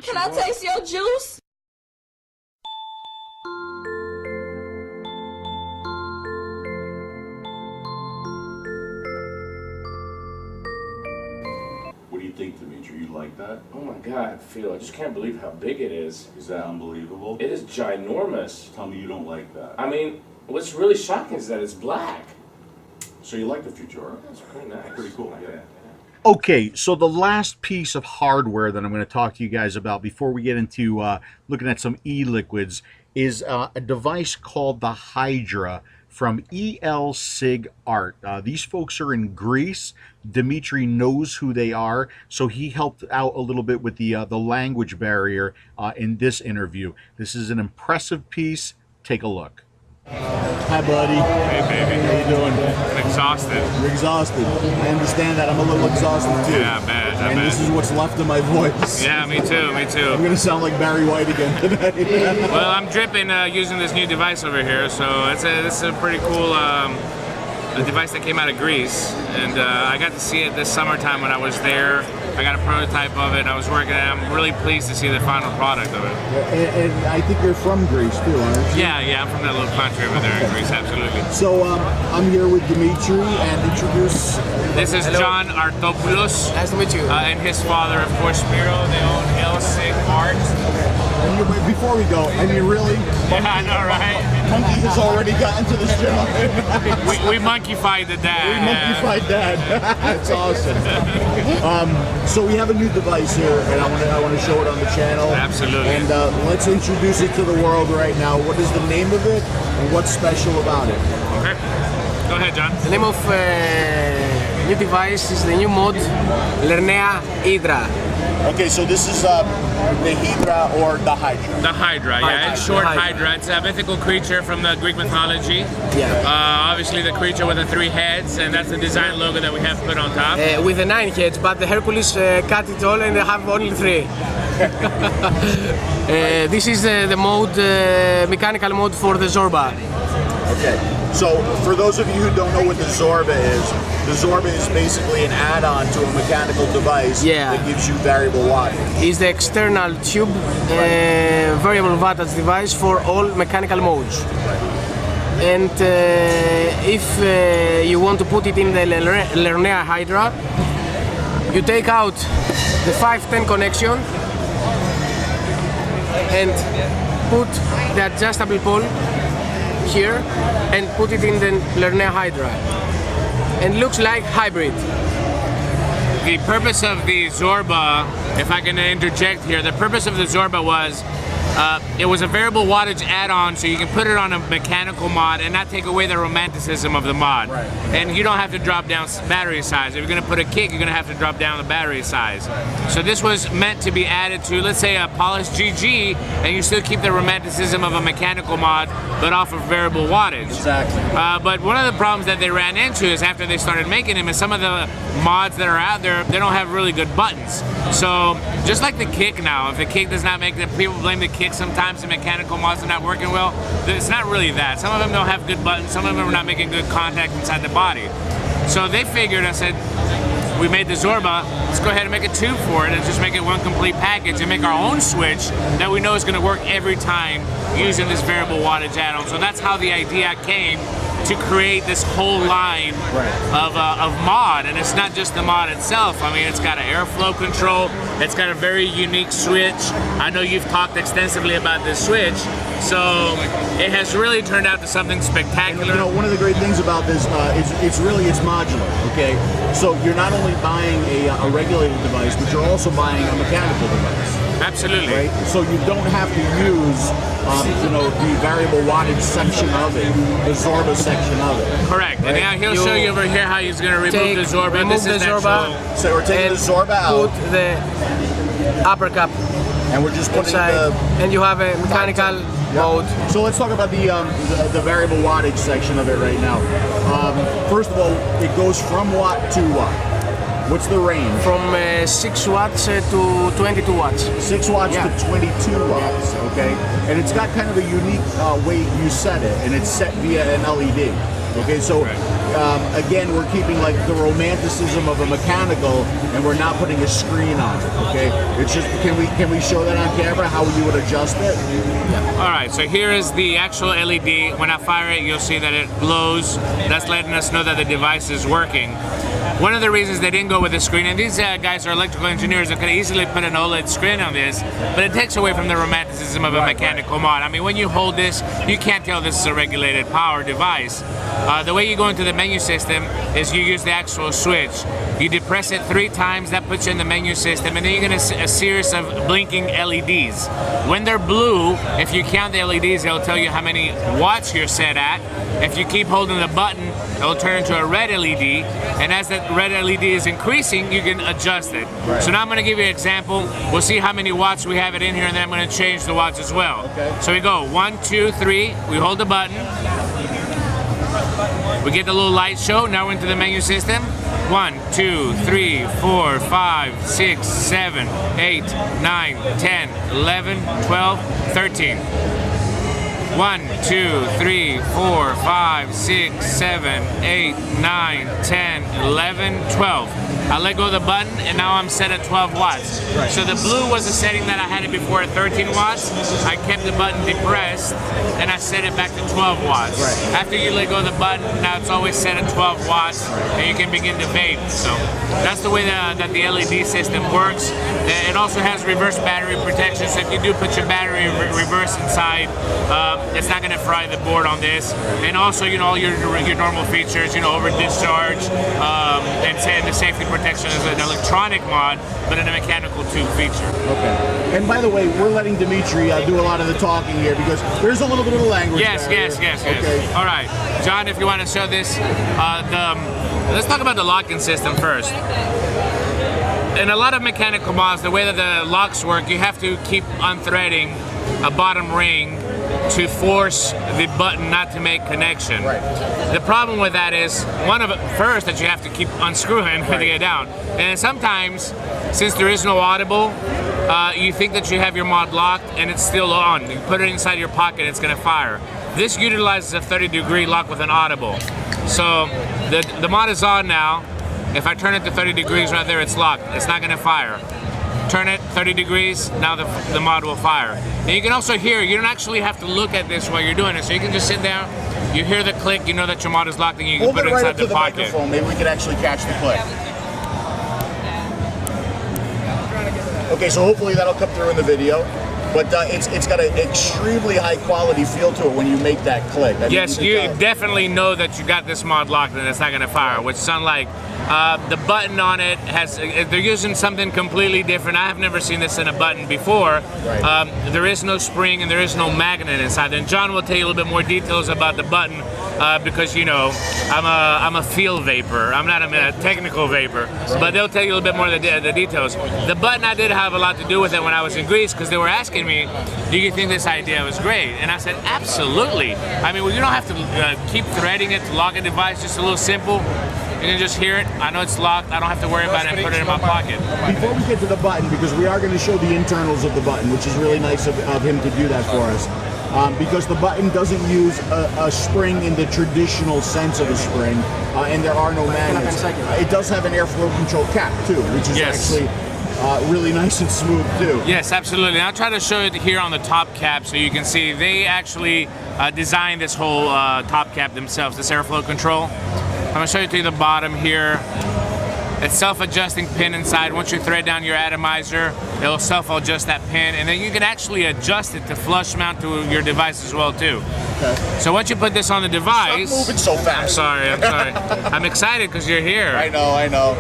Can I taste your juice? What do you think, Dimitri? You like that? Oh my God, Phil, I just can't believe how big it is. Is that unbelievable? It is ginormous. Tell me you don't like that. I mean, what's really shocking is that it's black. So you like the Futura? That's pretty nice. Pretty cool, yeah. Okay, so the last piece of hardware that I'm going to talk to you guys about before we get into looking at some e-liquids is a device called the Hydra from ECC Art. These folks are in Greece. Dimitri knows who they are, so he helped out a little bit with the language barrier in this interview. This is an impressive piece. Take a look. Hi, buddy. Hey, baby. How you doing? I'm exhausted. You're exhausted. I understand that. I'm a little exhausted too. Yeah, I And bet. this is what's left of my voice. Yeah, me too. I'm gonna sound like Barry White again today. Well, I'm dripping using this new device over here, so it's a pretty cool a device that came out of Greece, and I got to see it this summertime when I was there. I got a prototype of it. I was working on it. I'm really pleased to see the final product of it. And I think you're from Greece too, aren't you? Yeah, I'm from that little country over there in Greece, absolutely. So I'm here with Dimitri, and introduce. This is John Artopoulos. Nice to meet you. And his father, of course, Spiro. They own ECC Art. Before we go, I mean, really? Yeah, I know, right? Monkey has already gotten to this job. We monkey-fied the dad. We monkey-fied dad. That's awesome. So we have a new device here, and I want to show it on the channel. Absolutely. And let's introduce it to the world right now. What is the name of it, and what's special about it? Okay. Go ahead, John. The name of new device is the new mod Lernea Hydra. Okay, so this is the Hydra or the Hydra. The Hydra, yeah. In short, Hydra. It's a mythical creature from the Greek mythology. Yeah. Obviously, the creature with the 3 heads, and that's the design logo that we have put on top. With the 9 heads, but the Hercules cut it all and they have only 3. This is the mode, mechanical mode for the Zorba. Okay, so for those of you who don't know what the Zorba is basically an add-on to a mechanical device that gives you variable wattage. It's the external tube variable wattage device for all mechanical modes. And if you want to put it in the Lernea Hydra, you take out the 510 connection and put the adjustable pole here and put it in the Lernea Hydra, and looks like hybrid. The purpose of the Zorba, if I can interject here, the purpose of the Zorba was it was a variable wattage add-on, so you can put it on a mechanical mod and not take away the romanticism of the mod. Right. And you don't have to drop down battery size. If you're going to put a kick, you're going to have to drop down the battery size. So this was meant to be added to, let's say, a polished GG, and you still keep the romanticism of a mechanical mod, but off of variable wattage. Exactly. But one of the problems that they ran into is after they started making them, is some of the mods that are out there, they don't have really good buttons. So just like the kick now, if the kick does not make the people blame the kick sometimes the mechanical mods are not working well. It's not really that. Some of them don't have good buttons, some of them are not making good contact inside the body. So they figured, I said, we made the Zorba, let's go ahead and make a tube for it and just make it one complete package and make our own switch that we know is going to work every time using this variable wattage add-on. So that's how the idea came to create this whole line of mod, and it's not just the mod itself. I mean, it's got an airflow control, it's got a very unique switch. I know you've talked extensively about this switch, so it has really turned out to something spectacular. And, you know, one of the great things about this it's modular, okay? So you're not only buying a regulated device, but you're also buying a mechanical device. Absolutely. Right? So you don't have to use, you know, the variable wattage section of it, the Zorba section of it. Correct. Right? And now he'll show you over here how he's going to remove the Zorba. Remove the Zorba. So we're taking the Zorba out. Put the upper cap. And we're just putting inside, and you have a mechanical mode. So let's talk about the variable wattage section of it right now. First of all, it goes from watt to watt. What's the range? From 6 watts to 22 watts. 6 watts to 22 watts, okay? And it's got kind of a unique way you set it, and it's set via an LED. Okay, so again, we're keeping like the romanticism of a mechanical, and we're not putting a screen on it. Okay, it's just can we show that on camera how you would adjust it? All right, so here is the actual LED. When I fire it, you'll see that it glows. That's letting us know that the device is working. One of the reasons they didn't go with the screen, and these guys are electrical engineers that could easily put an OLED screen on this, but it takes away from the romanticism of a mechanical mod. I mean, when you hold this, you can't tell this is a regulated power device. The way you go into the menu system is you use the actual switch. You depress it 3 times, that puts you in the menu system, and then you get a series of blinking LEDs. When they're blue, if you count the LEDs, it'll tell you how many watts you're set at. If you keep holding the button, it'll turn into a red LED, and as that red LED is increasing, you can adjust it. Right. So now I'm going to give you an example. We'll see how many watts we have it in here, and then I'm going to change the watts as well. Okay. So we go 1, 2, 3. We hold the button. We get the little light show. Now we're into the menu system. 1, 2, 3, 4, 5, 6, 7, 8, 9, 10, 11, 12, 13. 1, 2, 3, 4, 5, 6, 7, 8, 9, 10, 11, 12. I let go of the button, and now I'm set at 12 watts. Right. So the blue was the setting that I had it before at 13 watts. I kept the button depressed, and I set it back to 12 watts. Right. After you let go of the button, now it's always set at 12 watts, and you can begin to vape. So that's the way that the LED system works. It also has reverse battery protection, so if you do put your battery reverse inside, it's not going to fry the board on this. And also, you know, all your normal features, you know, over discharge, and the safety protection is an electronic mod, but in a mechanical tube feature. Okay. And by the way, we're letting Dimitri do a lot of the talking here because there's a little bit of language. Yes. Okay. All right, John, if you want to show this, let's talk about the locking system first. In a lot of mechanical mods, the way that the locks work, you have to keep unthreading a bottom ring to force the button not to make connection. Right. The problem with that is, first that you have to keep unscrewing to get down. And sometimes, since there is no audible, you think that you have your mod locked and it's still on. You put it inside your pocket, it's gonna fire. This utilizes a 30-degree lock with an audible. So the mod is on now. If I turn it to 30 degrees right there, it's locked. It's not gonna fire. Turn it 30 degrees, now the mod will fire. And you can also hear, you don't actually have to look at this while you're doing it, so you can just sit down, you hear the click, you know that your mod is locked, and you can Hold put it right inside up to the pocket. microphone. Maybe we can actually catch the click. Okay, so hopefully that'll come through in the video. But it's got an extremely high quality feel to it when you make that click. I mean, Yes, you definitely know that you got this mod locked and it's not gonna fire, which is unlike the button on it they're using something completely different. I have never seen this in a button before. Right. There is no spring and there is no magnet inside. And John will tell you a little bit more details about the button because, you know, I'm a feel vapor. I'm not a technical vapor, but they'll tell you a little bit more of the details. The button, I did have a lot to do with it when I was in Greece because they were asking me, do you think this idea was great? And I said, absolutely. I mean, well, you don't have to keep threading it to lock a device, just a little simple. You can just hear it. I know it's locked. I don't have to worry about it and put it in my pocket. Before we get to the button, because we are going to show the internals of the button, which is really nice of him to do that for us. Because the button doesn't use a spring in the traditional sense of a spring, and there are no magnets. It does have an airflow control cap too, which is actually really nice and smooth too. Yes, absolutely. I'll try to show it here on the top cap so you can see they actually designed this whole top cap themselves, this airflow control. I'm going to show you to the bottom here. It's self-adjusting pin inside. Once you thread down your atomizer, it'll self-adjust that pin, and then you can actually adjust it to flush mount to your device as well too. Okay. So once you put this on the device, Stop moving so fast. I'm sorry. I'm excited because you're here. I know.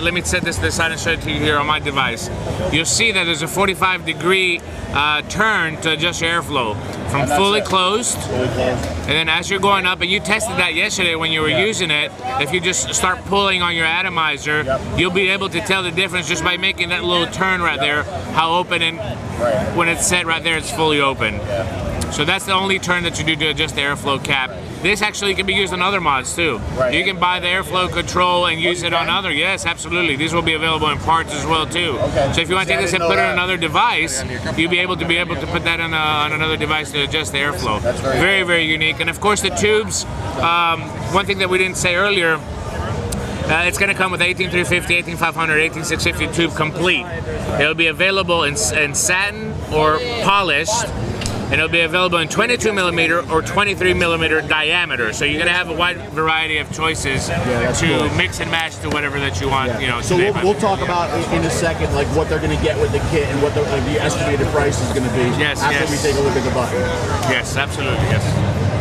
Let me set this to the side and show it to you here on my device. You'll see that there's a 45-degree turn to adjust your airflow from fully closed. And then as you're going up, and you tested that yesterday when you were using it, if you just start pulling on your atomizer, you'll be able to tell the difference just by making that little turn right there, how open and when it's set right there, it's fully open. So that's the only turn that you do to adjust the airflow cap. This actually can be used on other mods too. Right. You can buy the airflow control and use it on other. Yes, absolutely. These will be available in parts as well too. Okay. So if you want to See, I take this and didn't put it know on that. another device, you'll be able to put that on another device to adjust the airflow. That's very very, cool. very unique. And of course the tubes. One thing that we didn't say earlier. It's going to come with 18350, 18500, 18650 tube complete. It'll be available in satin or polished, and it'll be available in 22 millimeter or 23 millimeter diameter. So you're going to have a wide variety of choices that's to cool. mix and match to whatever that you want. You know. So today, we'll talk about in a second, like what they're going to get with the kit and what the estimated price is going to be Yes, after yes. we take a look at the button. Yes, absolutely. Yes.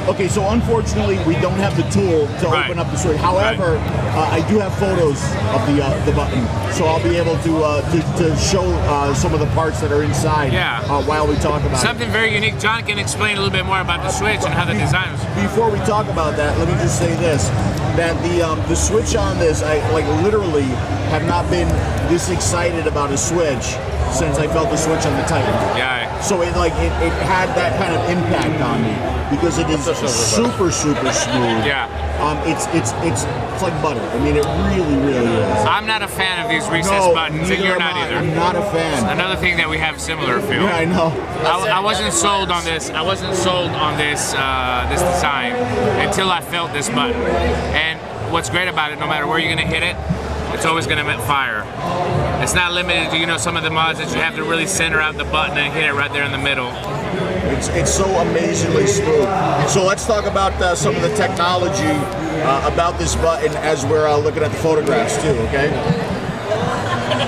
Okay, so unfortunately we don't have the tool to Right. open up the switch. However, I do have photos of the button, so I'll be able to show some of the parts that are inside Yeah. while we talk about Something very unique. John can explain a little bit more about the switch and how the design is. it. Before we talk about that, let me just say this: that the switch on this, I literally have not been this excited about a switch since I felt the switch on the Titan. Yeah. So it had that kind of impact on me because it is super smooth. Yeah. It's like butter. I mean, it really is. I'm not a fan of these recessed buttons, and neither you're am not I. either. I'm not a fan. Another thing that we have similar, Phil. Yeah, I know. I wasn't sold on this. I wasn't sold on this this design until I felt this button. And what's great about it, no matter where you're gonna hit it, it's always gonna emit fire. It's not limited to some of the mods that you have to really center out the button and hit it right there in the middle. It's so amazingly smooth. So let's talk about some of the technology about this button as we're looking at the photographs too. Okay.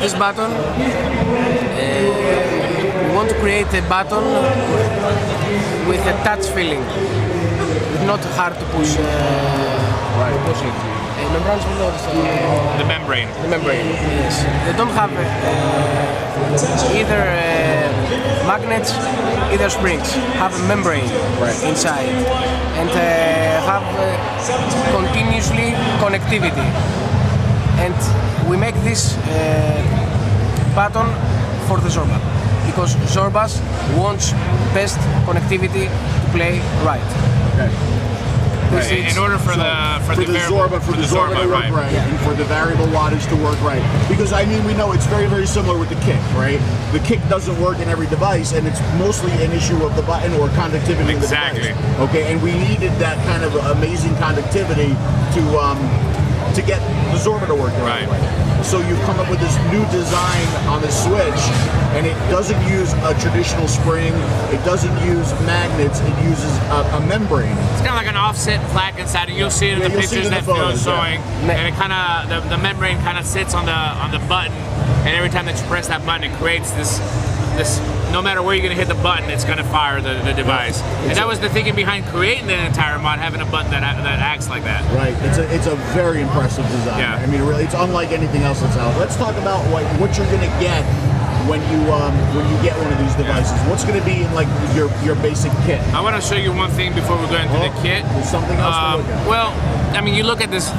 This button, we want to create a button with a touch feeling. It's not hard to push. The membrane. The membrane, yes. They don't have either magnets, either springs. Have a membrane inside and have continuously connectivity. And we make this button for the Zorba because Zorbas wants best connectivity to play right. Right. In order for the Zorba to work right, and for the variable wattage to work right. Because I mean, we know it's very similar with the kick, right? The kick doesn't work in every device, and it's mostly an issue of the button or conductivity of the Exactly. device. Okay, and we needed that kind of amazing conductivity to get the Zorba to work the right way. So you've come up with this new design on the switch, and it doesn't use a traditional spring, it doesn't use magnets, it uses a membrane. It's kind of like an offset plaque inside, and you'll see it in the you'll see it pictures in the that Phil's photos, showing. And it kind of the membrane kind of sits on the button, and every time that you press that button, it creates this. No matter where you're going to hit the button, it's going to fire the device. And that was the thinking behind creating the entire mod, having a button that acts like that. Right. It's a very impressive design. Yeah. I mean, really, it's unlike anything else that's out. Let's talk about what you're going to get when you get one of these devices. What's going to be in like your basic kit? I want to show you one thing before we go into the kit. There's something else to look at. Well, I mean, you look at this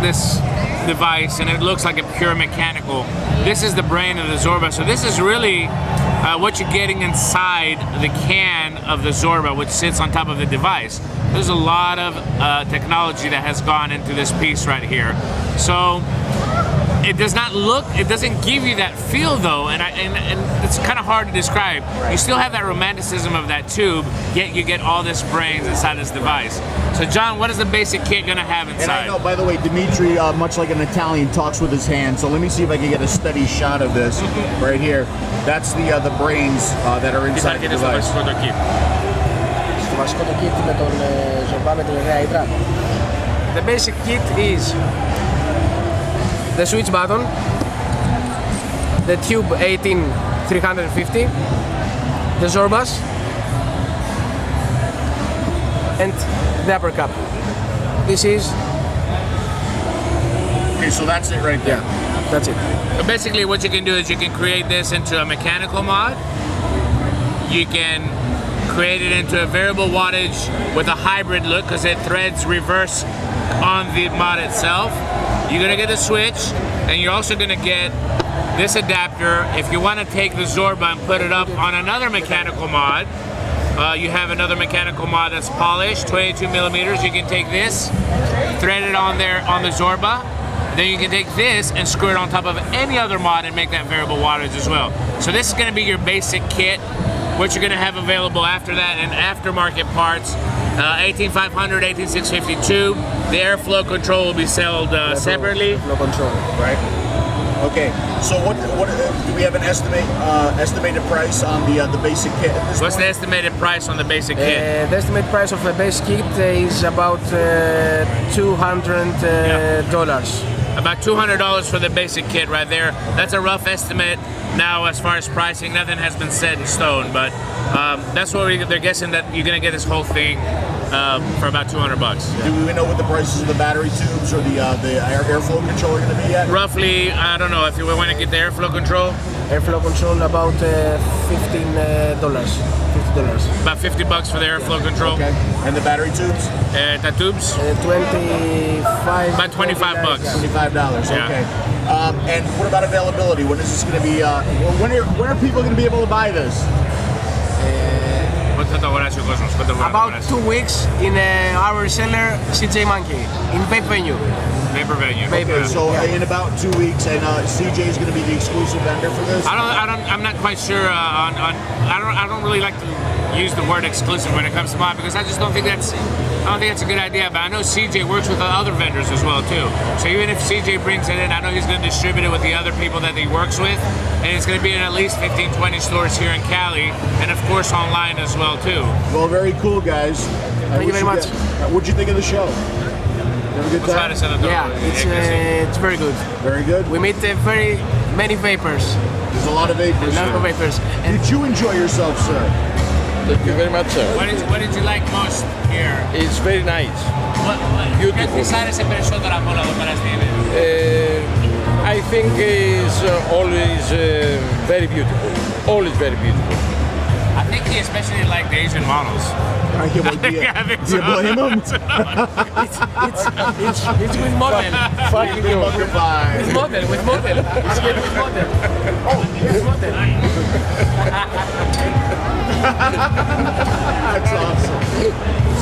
device, and it looks like a pure mechanical. This is the brain of the Zorba, so this is really what you're getting inside the can of the Zorba, which sits on top of the device. There's a lot of technology that has gone into this piece right here. So it doesn't give you that feel though, and it's kind of hard to describe. You still have that romanticism of that tube, yet you get all this brains inside this device. So John, what is the basic kit gonna have And inside? I know, by the way, Dimitri, much like an Italian, talks with his hands. So let me see if I can get a steady shot of this right here. That's the brains that are inside the device. Στο βασικό το kit με τον Zorba με την ωραία ύδρα. The basic kit is the switch button, the tube 18350, the Zorbas, and the upper cap. This is Okay, so that's it right there. that's it. But basically what you can do is you can create this into a mechanical mod. You can create it into a variable wattage with a hybrid look because it threads reverse on the mod itself. You're gonna get a switch, and you're also gonna get this adapter if you want to take the Zorba and put it up on another mechanical mod. You have another mechanical mod that's polished, 22 millimeters. You can take this, thread it on there on the Zorba. Then you can take this and screw it on top of any other mod and make that variable wattage as well. So this is going to be your basic kit. What you're going to have available after that in aftermarket parts, 18500, 18652. The airflow control will be sold separately. Flow control. Right. Okay. So what do we have an estimated price on the basic kit at this What's the point? estimated price on the basic kit? The estimate price of the base kit is about $200. About $200 for the basic kit right there. That's a rough estimate. Now, as far as pricing, nothing has been set in stone, but that's what they're guessing that you're gonna get this whole thing for about $200. Do we know what the prices of the battery tubes or the airflow control are going to be yet? Roughly, I don't know if you want to get the airflow control. Airflow control about $15. $50. About $50 for the airflow control. Okay. And the battery tubes? The tubes, 25. about $25. $25. Yeah. Okay. And what about availability? When is this going to be? When are people going to be able to buy this? About 2 weeks in our seller CJ Monkey in Vape Venue. Vapor venue. Vapor. Okay, so in about 2 weeks, and CJ is going to be the exclusive vendor for this. I'm not quite sure I don't really like to use the word exclusive when it comes to mod because I just don't think that's a good idea. But I know CJ works with other vendors as well too. So even if CJ brings it in, I know he's going to distribute it with the other people that he works with, and it's going to be in at least 15, 20 stores here in Cali, and of course online as well too. Well, very cool, guys. Thank you very much. What'd you think of the show? You have a good time? Yeah, it's very good. Very good. We meet very many vapors. There's a lot of vapors. A lot of here. vapors. And Did you enjoy yourself, sir? Thank you very much, sir. What did you like most here? It's very nice. Beautiful. I think it's always very beautiful. Always very beautiful. I think he especially liked the Asian models. I think I think do you blame him? it's with model. Fucking you. With model. It's here with model. Oh, yes, model. That's awesome.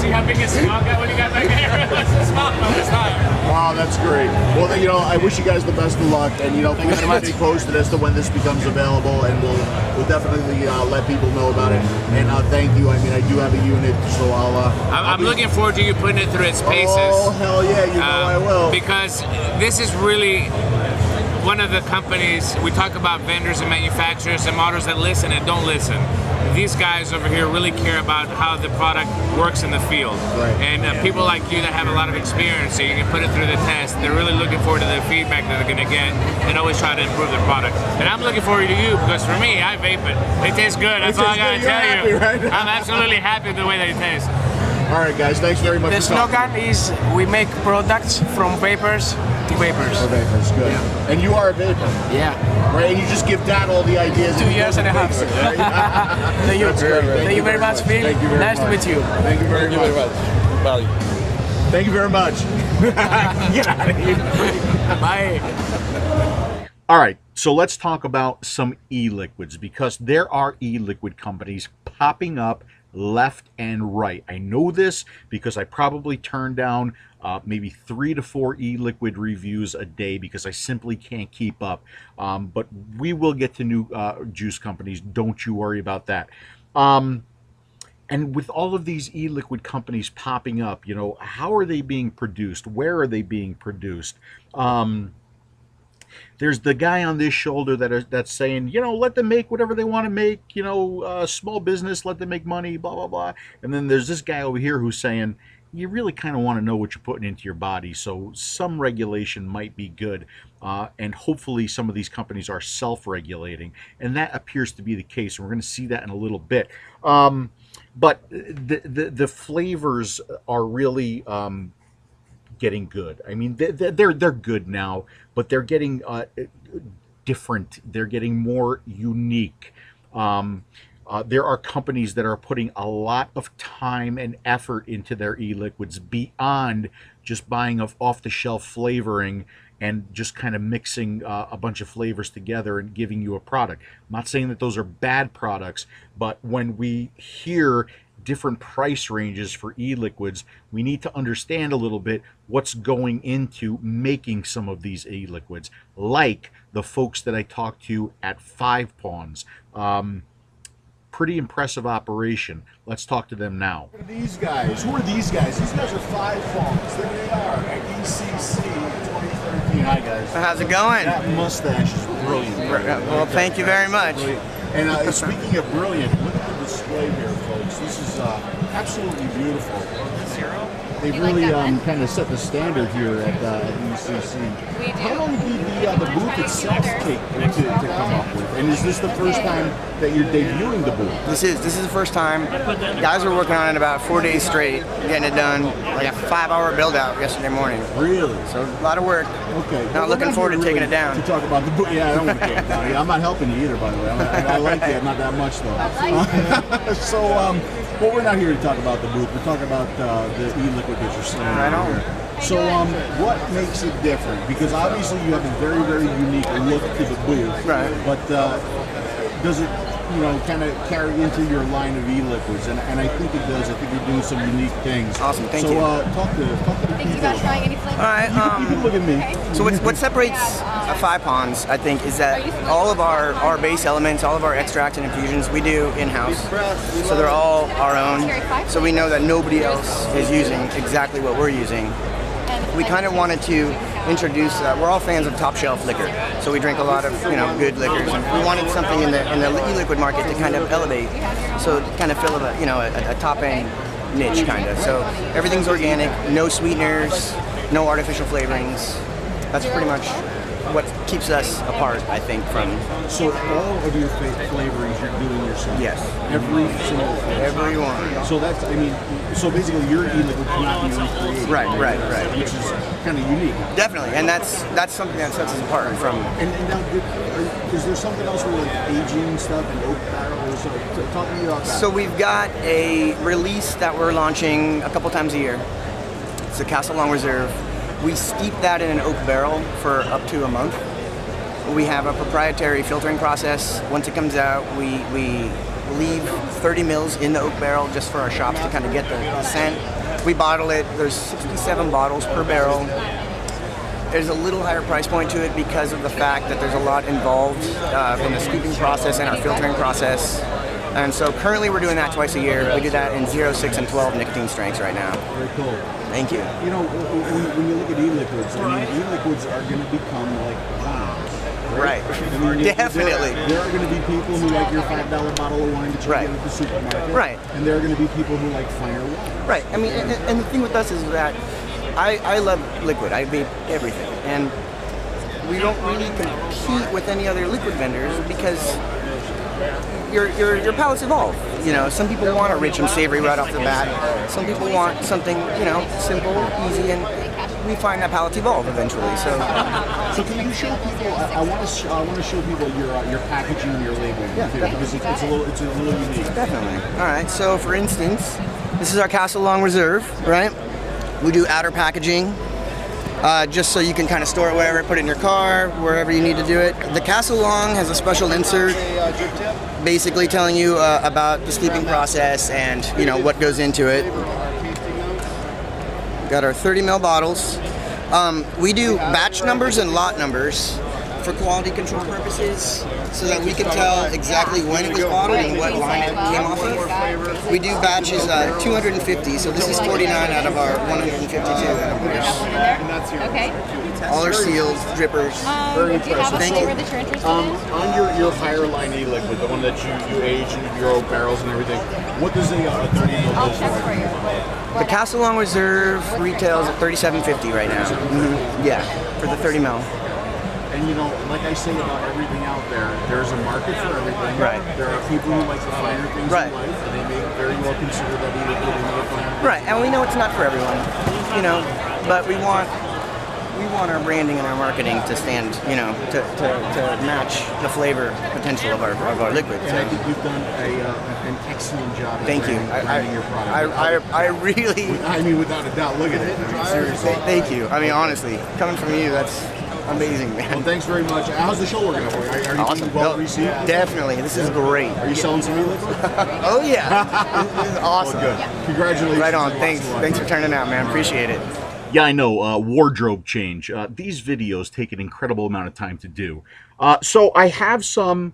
See how big his smile got when he got back there? It's a smile this time. Wow, that's great. Well, I wish you guys the best of luck, and please keep me posted as to when this becomes available, and we'll definitely let people know about it. And thank you. I mean, I do have a unit, so I'm looking forward to you putting it through its paces. Oh hell yeah, you know I will. Because this is really one of the companies, we talk about vendors and manufacturers and models that listen and don't listen. These guys over here really care about how the product works in the field. Right. And people like you that have a lot of experience, so you can put it through the test, they're really looking forward to the feedback that they're going to get and always try to improve the product. And I'm looking forward to you because for me, I vape it. It tastes good, that's all I got to tell happy, you. right? I'm absolutely happy with the way that it tastes. All right, guys, thanks very much The for talking. slogan is we make products from vapors to vapors. Oh, vapors, good. Yeah. And you are a vapor, Yeah. right? And you just give Dad all the ideas. 2 years and a half. Makes it, right? Thank you. That's great. Thank you very much, Phil. Thank you very Nice much. to meet you. Thank you very Thank you much. very much. Bye. Thank you very much. Get out of here. Bye. All right, so let's talk about some e-liquids because there are e-liquid companies popping up left and right. I know this because I probably turn down maybe 3 to 4 e-liquid reviews a day because I simply can't keep up. But we will get to new juice companies. Don't you worry about that. And with all of these e-liquid companies popping up, how are they being produced? Where are they being produced? There's the guy on this shoulder that's saying, let them make whatever they want to make, small business, let them make money, blah, blah, blah. And then there's this guy over here who's saying, you really kind of want to know what you're putting into your body, so some regulation might be good. And hopefully some of these companies are self-regulating, and that appears to be the case. And we're going to see that in a little bit. But the flavors are really getting good. I mean, they're good now, but they're getting different. They're getting more unique. There are companies that are putting a lot of time and effort into their e-liquids beyond just buying off-the-shelf flavoring and just kind of mixing a bunch of flavors together and giving you a product. I'm not saying that those are bad products, but when we hear different price ranges for e-liquids, we need to understand a little bit what's going into making some of these e-liquids, like the folks that I talked to at Five Pawns. Pretty impressive operation. Let's talk to them now. These guys, who are these guys? These guys are Five Pawns. There they are at ECC 2013. Hi guys. How's it going? That mustache is brilliant. Well, thank you very much. And speaking of brilliant, look at the display here, folks. This is absolutely beautiful. They really kind of set the standard here at ECC. How long did the booth itself take to come up with? And is this the first time that you're debuting the booth? This is the first time. Guys were working on it about 4 days straight, getting it done. Like a 5-hour build out yesterday morning. Really? So a lot of work. Okay. Not looking forward to taking it down. To talk about the booth. Yeah, I don't want to take it down. Yeah, I'm not helping you either, by the way. I like it, not that much though. So, well, we're not here to talk about the booth. We're talking about the e-liquid that you're selling Right on. here. So, what makes it different? Because obviously you have a very, very unique look to the booth. Right. But does it, kind of carry into your line of e-liquids? And I think it does. I think you're doing some unique things. Awesome, thank you. you. So, talk to the Thinking people. about trying any flavors? All right. You can look at me. So what separates Five Pawns, I think, is that all of our base elements, all of our extracts and infusions, we do in-house. So they're all our own. So we know that nobody else is using exactly what we're using. We kind of wanted to introduce. We're all fans of top shelf liquor, so we drink a lot of good liquors, and we wanted something in the e-liquid market to kind of elevate, so kind of fill a top end niche kind of. So everything's organic, no sweeteners, no artificial flavorings. That's pretty much what keeps us apart, I think, from. So all of your flavorings you're doing yourself? Yes. Every single flavor? Everyone. So that's, so basically your e-liquid cannot be recreated. Right. Which is kind of unique. Definitely, and that's something that sets us apart from. And now, is there something else with like aging stuff and oak barrels? So talk to me about that. So we've got a release that we're launching a couple times a year. It's the Castle Long Reserve. We steep that in an oak barrel for up to a month. We have a proprietary filtering process. Once it comes out, we leave 30 mils in the oak barrel just for our shops to kind of get the scent. We bottle it. There's 67 bottles per barrel. There's a little higher price point to it because of the fact that there's a lot involved in the steeping process and our filtering process. And so currently we're doing that twice a year. We do that in 0, 6, and 12 nicotine strengths right now. Very cool. Thank you. When you look at e-liquids, e-liquids are going to become like wines. Right. Definitely. There are going to be people who like your $5 bottle of wine that you get at the supermarket. Right. And there are going to be people who like finer wine. Right. I mean, and the thing with us is that I love liquid. I vape everything. And we don't really compete with any other liquid vendors because your palates evolve. Some people want a rich and savory right off the bat. Some people want something, simple, easy, and we find that palates evolve eventually. So can you show people? I want to show people your packaging and your labeling too, because it's a little unique. Definitely. All right. So for instance, this is our Castle Long Reserve, right? We do outer packaging. Just so you can kind of store it wherever, put it in your car, wherever you need to do it. The Castle Long has a special insert basically telling you about the steeping process and what goes into it. Got our 30 ml bottles. We do batch numbers and lot numbers for quality control purposes so that we can tell exactly when it was bottled and what line it came off of. We do batches 250, so this is 49 out of our 152 numbers. Okay. All are sealed, drippers. Very Do you have a Thank flavor you. that you're interested in? On your higher line e-liquid, the one that you age in your oak barrels and everything, what does the 30 ml I'll go check for? for you. The Castle Long Reserve retails at $37.50 right now. Yeah, for the 30 ml. And like I say about everything out there's a market for everything. Right. There are people who like the finer things Right. in life, and they may very well consider that e-liquid one of the finer. Right, and we know it's not for everyone, but we want our branding and our marketing to stand, to match the flavor potential of our liquid. And I think you've done an excellent job. Of Thank you. branding your product. I really. I mean, without a doubt. Look at it. I mean, seriously. Thank you. I mean, honestly, coming from you, that's Amazing, man. Well, thanks very much. How's the show working out for you? Are you Awesome. being well No, received? definitely. This is great. Are you selling some e-liquid? Oh, yeah. This is awesome. Good. Congratulations. Right on. Thanks. Thanks for turning out, man. Appreciate it. Yeah, I know, wardrobe change. These videos take an incredible amount of time to do. So I have some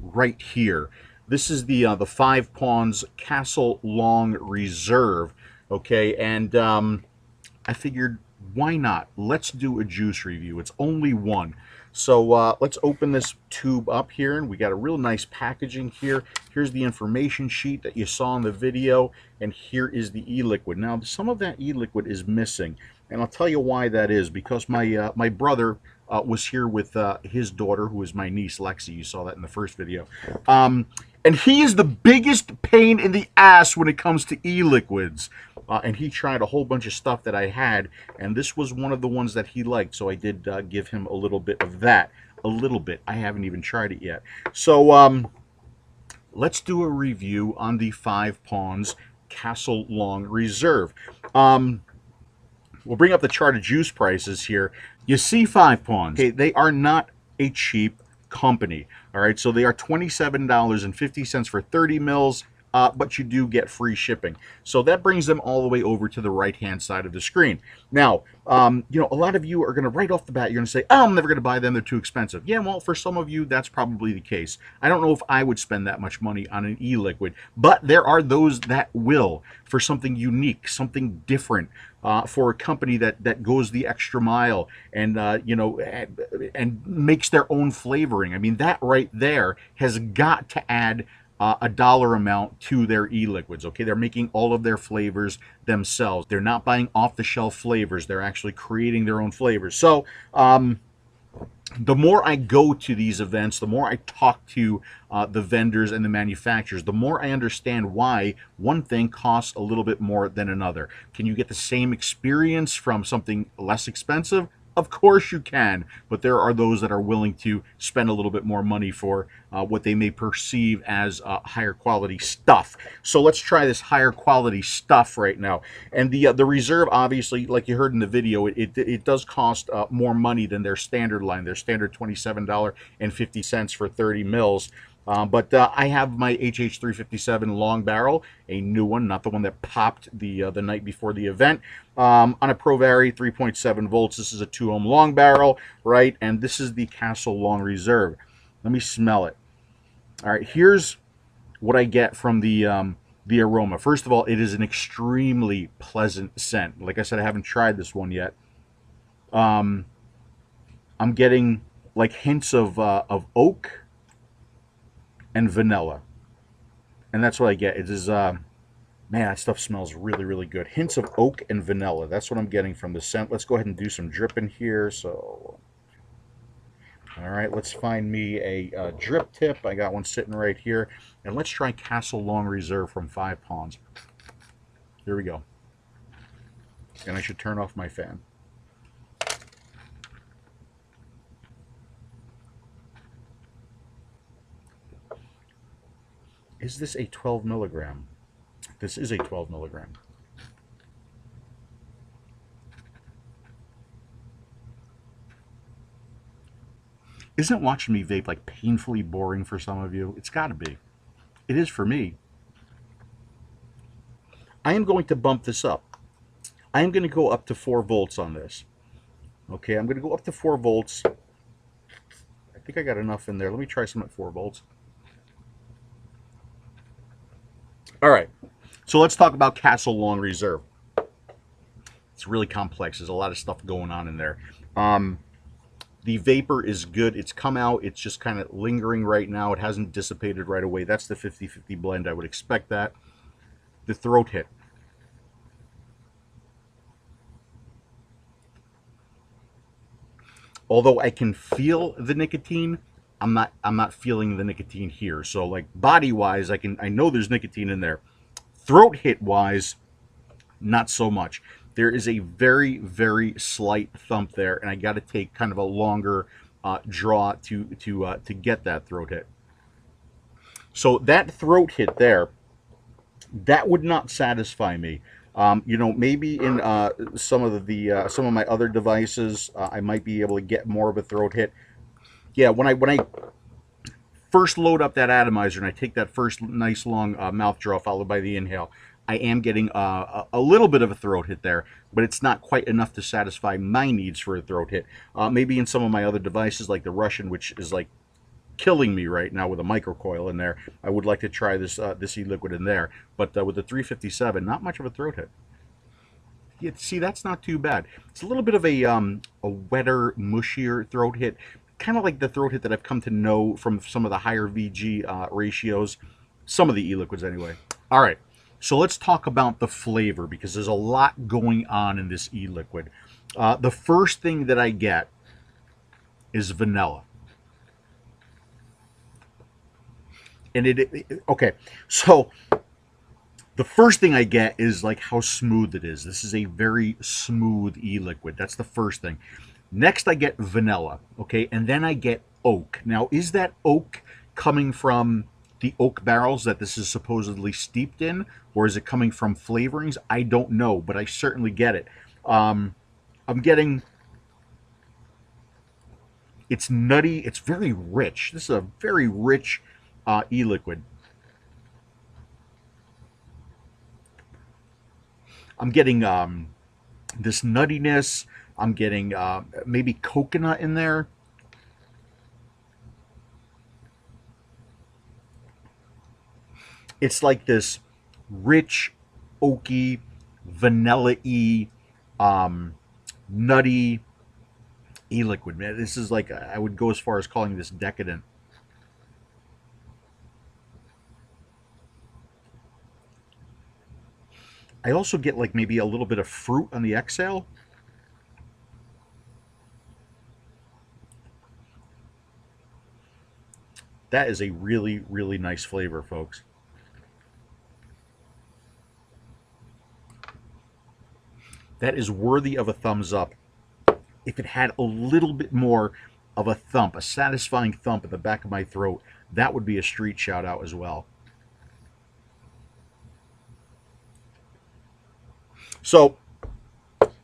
right here. This is the 5 Pawns Castle Long Reserve, okay? And I figured, why not? Let's do a juice review. It's only one. So let's open this tube up here, and we got a real nice packaging here. Here's the information sheet that you saw in the video, and here is the e-liquid. Now, some of that e-liquid is missing, and I'll tell you why that is. Because my brother was here with his daughter, who is my niece, Lexi. You saw that in the first video. And he is the biggest pain in the ass when it comes to e-liquids. And he tried a whole bunch of stuff that I had, and this was one of the ones that he liked, so I did give him a little bit of that. A little bit. I haven't even tried it yet. So let's do a review on the 5 Pawns Castle Long Reserve. We'll bring up the chart of juice prices here. You see 5 Pawns. Okay, they are not a cheap company. All right, so they are $27.50 for 30 mils. But you do get free shipping. So that brings them all the way over to the right-hand side of the screen. Now, you know, a lot of you are going to, right off the bat, you're going to say, oh, I'm never going to buy them. They're too expensive. Yeah, well, for some of you, that's probably the case. I don't know if I would spend that much money on an e-liquid, but there are those that will, for something unique, something different, for a company that goes the extra mile and, you know, and makes their own flavoring. I mean, that right there has got to add a dollar amount to their e-liquids. Okay, they're making all of their flavors themselves. They're not buying off-the-shelf flavors. They're actually creating their own flavors. So the more I go to these events, the more I talk to the vendors and the manufacturers, the more I understand why one thing costs a little bit more than another. Can you get the same experience from something less expensive? Of course you can, but there are those that are willing to spend a little bit more money for what they may perceive as higher quality stuff. So let's try this higher quality stuff right now. And the Reserve, obviously, like you heard in the video, it does cost more money than their standard line. Their standard $27.50 for 30 mils. But I have my HH357 long barrel, a new one, not the one that popped the night before the event, on a ProVary 3.7 volts. This is a 2 ohm long barrel, right? And this is the Castle Long Reserve. Let me smell it. All right, here's what I get from the aroma. First of all, it is an extremely pleasant scent. Like I said, I haven't tried this one yet. I'm getting like hints of oak and vanilla, and that's what I get. It is man, that stuff smells really, really good. Hints of oak and vanilla. That's what I'm getting from the scent. Let's go ahead and do some dripping here. So, all right, let's find me a drip tip. I got one sitting right here, and let's try Castle Long Reserve from 5 Pawns. Here we go. And I should turn off my fan. Is this a 12 milligram? This is a 12 milligram. Isn't watching me vape like painfully boring for some of you? It's got to be. It is for me. I am going to bump this up. I am going to go up to 4 volts on this. Okay, I'm going to go up to 4 volts. I think I got enough in there. Let me try some at 4 volts. All right, so let's talk about Castle Long Reserve. It's really complex. There's a lot of stuff going on in there. The vapor is good. It's come out. It's just kind of lingering right now. It hasn't dissipated right away. That's the 50-50 blend. I would expect that. The throat hit. Although I can feel the nicotine, I'm not feeling the nicotine here. So like body-wise, I know there's nicotine in there. Throat hit-wise, not so much. There is a very, very slight thump there, and I got to take kind of a longer draw to get that throat hit. So that throat hit there, that would not satisfy me. You know, maybe in some of some of my other devices, I might be able to get more of a throat hit. Yeah, when I first load up that atomizer and I take that first nice long mouth draw followed by the inhale, I am getting a little bit of a throat hit there, but it's not quite enough to satisfy my needs for a throat hit. Maybe in some of my other devices like the Russian, which is like killing me right now with a microcoil in there, I would like to try this this e-liquid in there. But with the 357, not much of a throat hit. Yeah, see, that's not too bad. It's a little bit of a wetter, mushier throat hit, kind of like the throat hit that I've come to know from some of the higher VG ratios, some of the e-liquids anyway. All right, so let's talk about the flavor because there's a lot going on in this e-liquid. The first thing that I get is vanilla. And okay, so the first thing I get is like how smooth it is. This is a very smooth e-liquid. That's the first thing. Next I get vanilla, okay, and then I get oak. Now, is that oak coming from the oak barrels that this is supposedly steeped in, or is it coming from flavorings? I don't know, but I certainly get it. I'm getting, it's nutty, it's very rich. This is a very rich e-liquid. I'm getting this nuttiness. I'm getting maybe coconut in there. It's like this rich, oaky, vanilla-y, nutty e-liquid. Man, this is like, I would go as far as calling this decadent. I also get like maybe a little bit of fruit on the exhale. That is a really, really nice flavor, folks. That is worthy of a thumbs up. If it had a little bit more of a thump, a satisfying thump at the back of my throat, that would be a street shout out as well. So,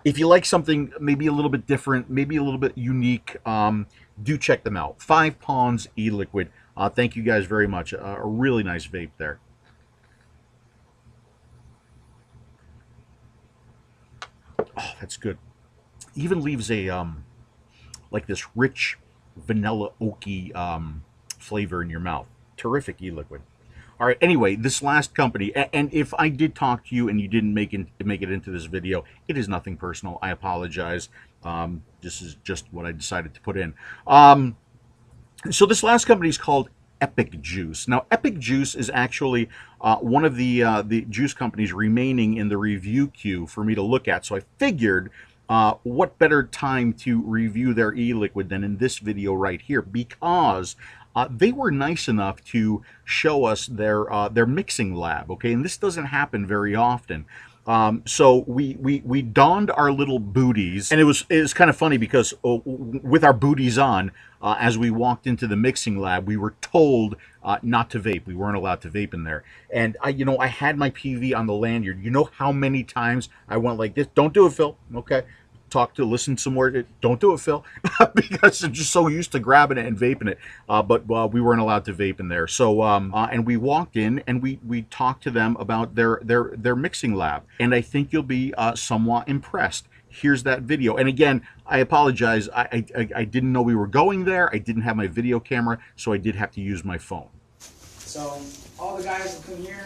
if you like something maybe a little bit different, maybe a little bit unique, do check them out. 5 Pawns e-liquid. Thank you guys very much. A really nice vape there. Oh, that's good. Even leaves a like this rich vanilla oaky flavor in your mouth. Terrific e-liquid. All right, anyway, this last company, and if I did talk to you and you didn't make it into this video, it is nothing personal. I apologize. This is just what I decided to put in. So this last company is called Epic Juice. Now, Epic Juice is actually one of the juice companies remaining in the review queue for me to look at. So I figured, what better time to review their e-liquid than in this video right here, because they were nice enough to show us their mixing lab, okay? And this doesn't happen very often. So we donned our little booties, and it was kind of funny because with our booties on, as we walked into the mixing lab, we were told not to vape. We weren't allowed to vape in there. And I had my PV on the lanyard. You know how many times I went like this? Don't do it, Phil. Okay. Listen some more. Don't do it, Phil, because I'm just so used to grabbing it and vaping it. But we weren't allowed to vape in there. So and we walked in and we talked to them about their mixing lab, and I think you'll be somewhat impressed. Here's that video. And again, I apologize. I didn't know we were going there. I didn't have my video camera, so I did have to use my phone. So all the guys will come here,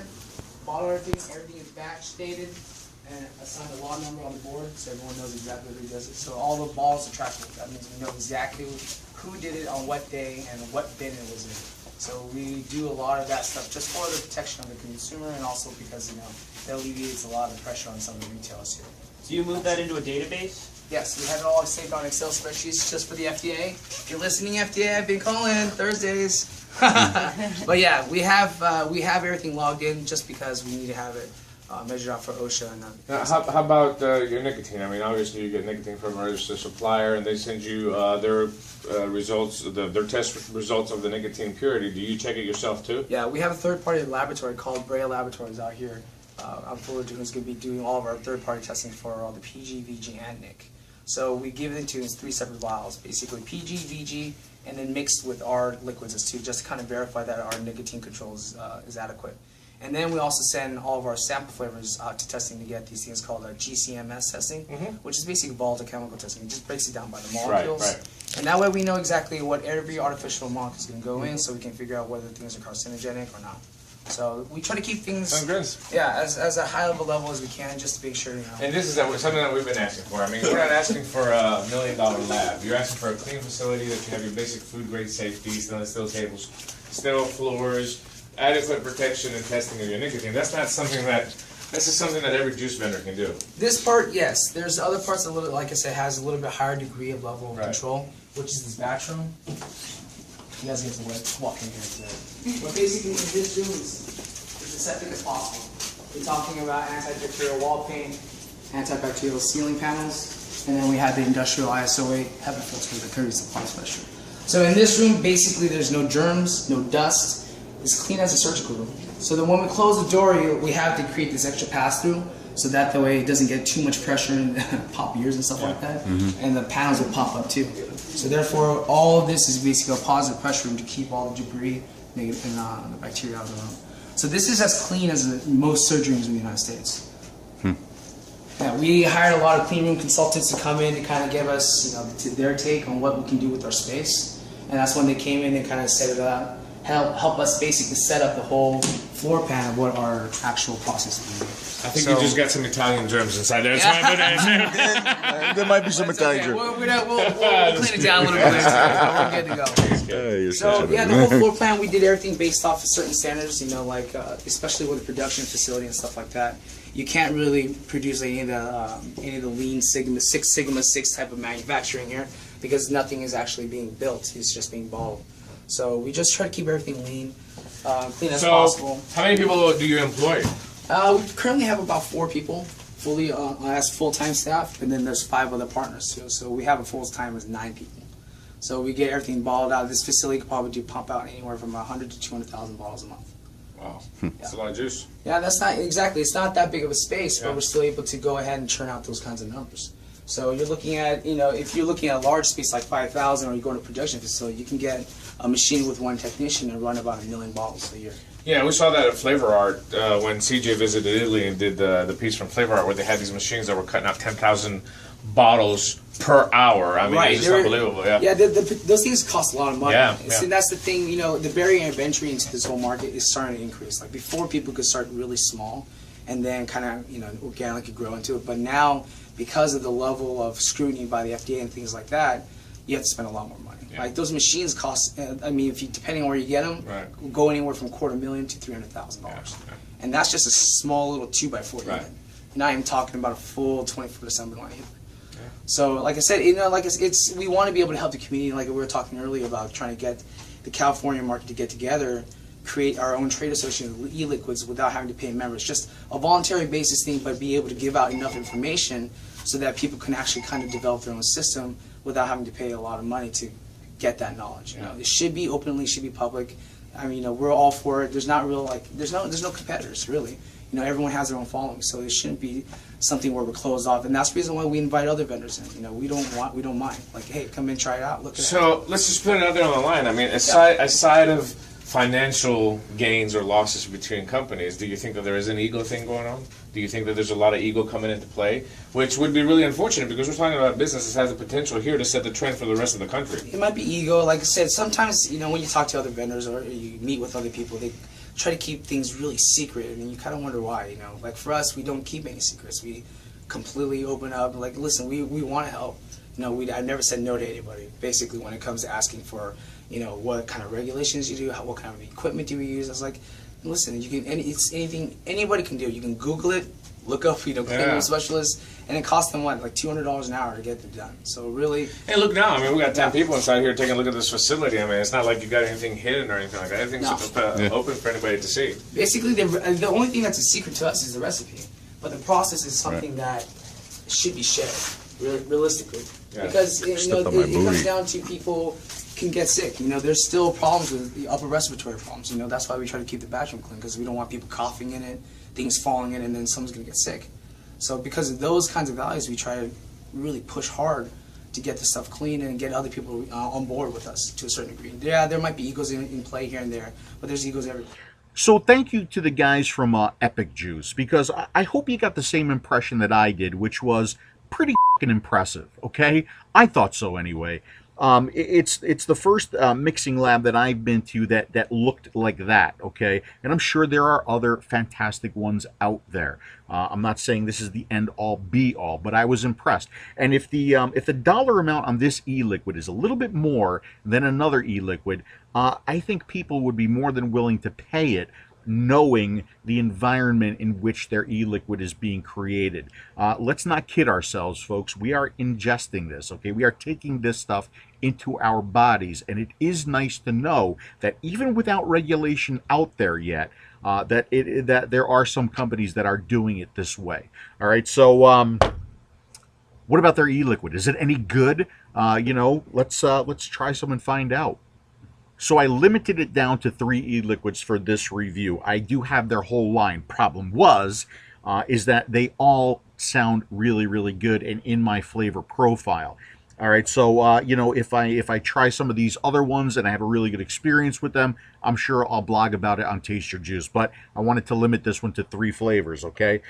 bottle everything. Everything is batch dated, and assign a log number on the board so everyone knows exactly who does it. So all the balls are trackable. That means we know exactly who did it on what day and what bin it was in. So we do a lot of that stuff just for the protection of the consumer, and also because it alleviates a lot of the pressure on some of the retailers here. Do you move that into a database? Yes, we have it all saved on Excel spreadsheets just for the FDA. If you're listening, FDA, I've been calling Thursdays. But yeah, we have everything logged in just because we need to have it measured out for OSHA. And how about your nicotine? I mean, obviously you get nicotine from a registered supplier, and they send you their results, their test results of the nicotine purity. Do you check it yourself too? Yeah, we have a third-party laboratory called Brea Laboratories out here, who's going to be doing all of our third-party testing for all the PG, VG, and NIC. So we give it to in 3 separate vials, basically PG, VG, and then mixed with our liquids as 2, just to kind of verify that our nicotine control is adequate. And then we also send all of our sample flavors out to testing to get these things called GCMS testing, which is basically volatile chemical testing. It just breaks it down by the molecules. Right. And that way we know exactly what every artificial molecule is going to go in, so we can figure out whether things are carcinogenic or not. So we try to keep things, as a high level as we can, just to make sure, you know. And this is something that we've been asking for. I mean, we're not asking for $1 million lab. You're asking for a clean facility that you have your basic food grade safety, stainless steel tables, sterile floors, adequate protection and testing of your nicotine. This is something that every juice vendor can do. This part, yes. There's other parts that, like I said, has a little bit higher degree of level of control, which is this batch room. You guys get to walk in here today. But basically, in this room is as septic as possible. We're talking about antibacterial wall paint, antibacterial ceiling panels, and then we have the industrial ISO 8 HEPA filter that carries the parts pressure. So in this room, basically, there's no germs, no dust. It's clean as a surgical room. So then when we close the door, we have to create this extra pass-through, so that the way it doesn't get too much pressure and pop ears and stuff like that, and the panels will pop up too. So therefore, all of this is basically a positive pressure room to keep all the debris and the bacteria out of the room. So this is as clean as most surgery rooms in the United States. Yeah, we hired a lot of clean room consultants to come in to kind of give us, their take on what we can do with our space, and that's when they came in and kind of set it up. Help us basically set up the whole floor plan of what our actual process is going to be. I think you just got some Italian germs inside there. That's why I put that in. There might be some Italian germs. We'll clean it down a little bit later. We're good to go. So yeah, the whole floor plan, we did everything based off of certain standards. Like especially with the production facility and stuff like that. You can't really produce any of the Lean Six Sigma 6 type of manufacturing here because nothing is actually being built. It's just being bottled. So we just try to keep everything lean, clean as possible. How many people do you employ? We currently have about 4 people, fully as full-time staff, and then there's 5 other partners too. So we have a full-time as 9 people. So we get everything bottled out. This facility could probably pump out anywhere from 100 to 200,000 bottles a month. Wow, that's a lot of juice. Yeah, that's not exactly. It's not that big of a space, but we're still able to go ahead and churn out those kinds of numbers. So you're looking at, if you're looking at a large space like 5,000, or you go to a production facility, you can get a machine with 1 technician and run about 1 million bottles a year. Yeah, we saw that at Flavor Art when CJ visited Italy and did the piece from Flavor Art where they had these machines that were cutting out 10,000 bottles per hour. I mean, it's just unbelievable. Yeah, those things cost a lot of money. Yeah. And that's the thing, the barrier of entry into this whole market is starting to increase. Like before, people could start really small and then kind of, organically grow into it. But now, because of the level of scrutiny by the FDA and things like that, you have to spend a lot more money. Yeah. Like those machines cost, depending on where you get them, go anywhere from $250,000 to $300,000. Yeah. And that's just a small little 2x4 unit. Not even talking about a full 20-foot assembly line either. Yeah. So, like I said, we want to be able to help the community, like we were talking earlier about trying to get the California market to get together, create our own trade association with e-liquids without having to pay members. Just a voluntary basis thing, but be able to give out enough information so that people can actually kind of develop their own system without having to pay a lot of money to get that knowledge. It should be openly, should be public. I mean, we're all for it. There's not real there's no competitors really. Everyone has their own following, so it shouldn't be something where we're closed off. And that's the reason why we invite other vendors in. We don't mind. Like, hey, come in, try it out. Look at it. So let's just put it out there on the line. I mean, aside of financial gains or losses between companies, do you think that there is an ego thing going on? Do you think that there's a lot of ego coming into play? Which would be really unfortunate because we're talking about a business that has the potential here to set the trend for the rest of the country. It might be ego. Like I said, sometimes, when you talk to other vendors or you meet with other people, they try to keep things really secret, and you kind of wonder why, Like for us, we don't keep any secrets. We completely open up. Like, listen, we want to help. I never said no to anybody, basically, when it comes to asking for, what kind of regulations you do, what kind of equipment do we use. I was like, listen, it's anything anybody can do. You can Google it, look up, clean room specialists, and it costs them, like $200 an hour to get it done. So really... Hey, look now. I mean, we got 10 people inside here taking a look at this facility. I mean, it's not like you got anything hidden or anything like that. Everything's open for anybody to see. Basically, the only thing that's a secret to us is the recipe. But the process is something that should be shared, realistically. Yeah. Because, it comes down to people can get sick. You know, there's still problems with the upper respiratory problems. You know, that's why we try to keep the bathroom clean, because we don't want people coughing in it, things falling in, and then someone's gonna get sick. So because of those kinds of values, we try to really push hard to get the stuff clean and get other people on board with us to a certain degree. Yeah, there might be egos in play here and there, but there's egos everywhere. So thank you to the guys from Epic Juice, because I hope you got the same impression that I did, which was pretty fucking impressive, okay? I thought so anyway. It's the first mixing lab that I've been to that looked like that, okay? And I'm sure there are other fantastic ones out there. I'm not saying this is the end-all, be-all, but I was impressed. And if the dollar amount on this e-liquid is a little bit more than another e-liquid, I think people would be more than willing to pay it, knowing the environment in which their e-liquid is being created. Let's not kid ourselves, folks. We are ingesting this, okay? We are taking this stuff into our bodies, and it is nice to know that even without regulation out there yet, that there are some companies that are doing it this way. All right, so what about their e-liquid? Is it any good? You know, let's try some and find out. So I limited it down to 3 e-liquids for this review. I do have their whole line. Problem is that they all sound really, really good and in my flavor profile. All right, so you know, if I try some of these other ones and I have a really good experience with them, I'm sure I'll blog about it on Taste Your Juice. But I wanted to limit this one to 3 flavors. Okay.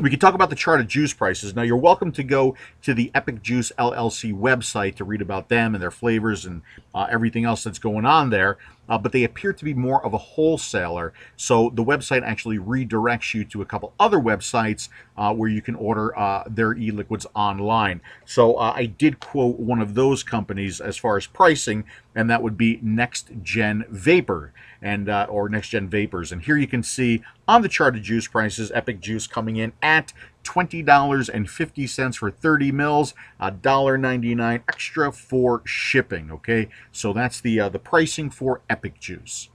We can talk about the chart of juice prices. Now, you're welcome to go to the Epic Juice LLC website to read about them and their flavors and everything else that's going on there. But they appear to be more of a wholesaler. So the website actually redirects you to a couple other websites where you can order their e-liquids online. So I did quote one of those companies as far as pricing, and that would be Next Gen Vapor and or Next Gen Vapors. And here you can see on the chart of juice prices, Epic Juice coming in at $20.50 for 30 mils, $1.99 extra for shipping. Okay, so that's the pricing for Epic Juice.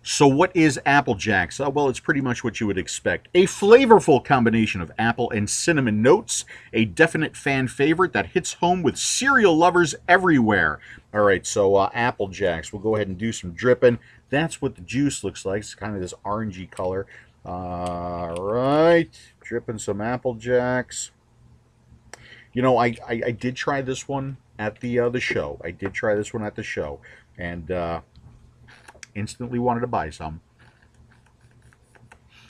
So what is Apple Jacks? Well, it's pretty much what you would expect. A flavorful combination of apple and cinnamon notes, a definite fan favorite that hits home with cereal lovers everywhere. All right, so Apple Jacks. We'll go ahead and do some dripping. That's what the juice looks like. It's kind of this orangey color. All right, dripping some Apple Jacks. You know, I did try this one at the show. I did try this one at the show, and instantly wanted to buy some.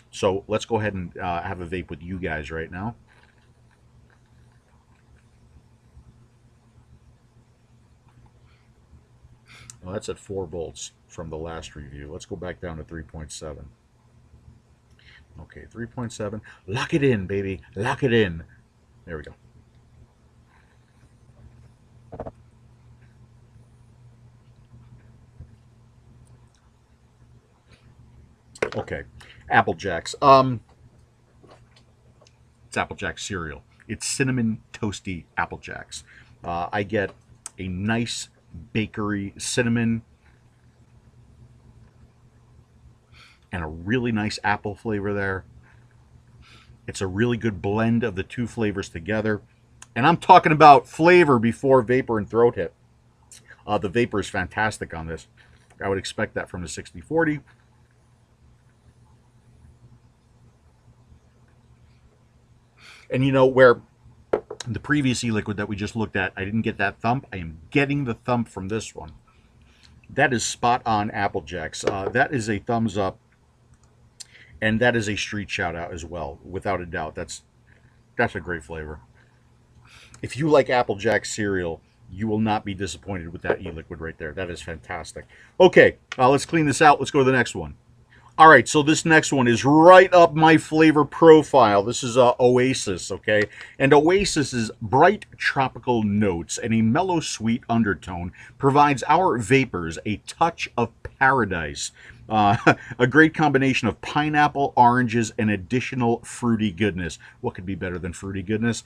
So let's go ahead and have a vape with you guys right now. Well, that's at 4 volts from the last review. Let's go back down to 3.7. Okay, 3.7. Lock it in, baby. Lock it in. There we go. Okay, Apple Jacks. It's Apple Jacks cereal. It's cinnamon toasty Apple Jacks. I get a nice bakery cinnamon and a really nice apple flavor there. It's a really good blend of the 2 flavors together. And I'm talking about flavor before vapor and throat hit. The vapor is fantastic on this. I would expect that from the 60/40. And you know, where the previous e-liquid that we just looked at, I didn't get that thump. I am getting the thump from this one. That is spot on Apple Jacks. That is a thumbs up. And that is a street shout out as well, without a doubt. That's a great flavor. If you like Apple Jacks cereal, you will not be disappointed with that e-liquid right there. That is fantastic. Okay, let's clean this out. Let's go to the next one. All right, so this next one is right up my flavor profile. This is Oasis, okay? And Oasis's bright tropical notes and a mellow sweet undertone provides our vapors a touch of paradise. A great combination of pineapple, oranges, and additional fruity goodness. What could be better than fruity goodness?